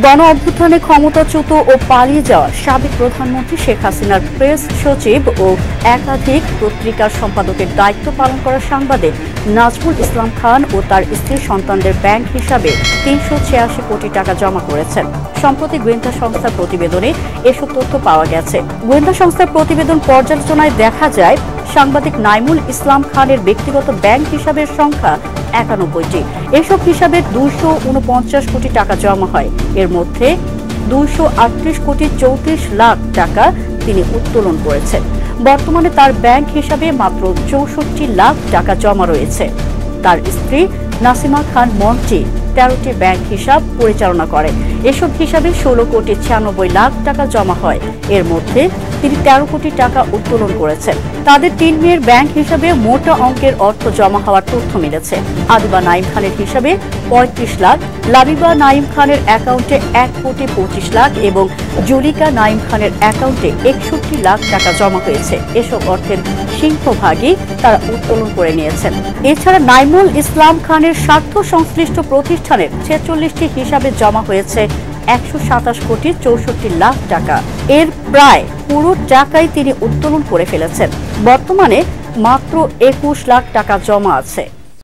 গণ অভ্যুত্থানে ক্ষমতাচ্যুত ও পালিয়ে যাওয়া সাবেক প্রধানমন্ত্রী শেখ হাসিনার প্রেস সচিব ও একাধিক পত্রিকার সম্পাদকের দায়িত্ব পালন করা সাংবাদিক নাজমুল ইসলাম খান ও তার স্ত্রী সন্তানদের ব্যাংক হিসাবে ৩৮৬ কোটি টাকা জমা করেছেন। সম্প্রতি গোয়েন্দা সংস্থার প্রতিবেদনে এসব তথ্য পাওয়া গেছে। গোয়েন্দা সংস্থার প্রতিবেদন পর্যালোচনায় দেখা যায়, সাংবাদিক নাইমুল ইসলাম খানের ব্যক্তিগত ব্যাংক হিসাবের সংখ্যা ৯১টি। এসব হিসাবে ২৪৯ কোটি টাকা জমা হয়। এর মধ্যে ২৩৮ কোটি ৩৪ লাখ টাকা তিনি উত্তোলন করেছেন। বর্তমানে তার ব্যাংক হিসাবে মাত্র ৬৪ লাখ টাকা জমা রয়েছে। তার স্ত্রী নাসিমা খান মন্টি ১৩টি ব্যাংক হিসাব পরিচালনা করেন। এসব হিসাবে ১৬ কোটি ৯৬ লাখ টাকা জমা হয়। এর মধ্যে তিনি ১৩ কোটি টাকা উত্তোলন করেছেন। তাদের ৩ মেয়ের ব্যাংক হিসাবে মোটা অঙ্কের অর্থ জমা হওয়ার তথ্য মিলেছে। আদিবা নাইম খানের হিসাবে ৩৫ লাখ, লাবিবা নাইম খানের অ্যাকাউন্টে ১ কোটি ২৫ লাখ এবং জুলিকা নাইম খানের অ্যাকাউন্টে ৬১ লাখ টাকা জমা হয়েছে। এসব অর্থের সিংহভাগই তারা উত্তোলন করে নিয়েছেন। এছাড়া নাইমুল ইসলাম খানের স্বার্থ সংশ্লিষ্ট প্রতিষ্ঠানের ৪৬টি হিসাবে জমা হয়েছে ১২৭ কোটি ৬৪ লাখ টাকা। এর প্রায় পুরো টাকাই তিনি উত্তোলন করে ফেলেছেন। বর্তমানে মাত্র ২১ লাখ টাকা জমা আছে।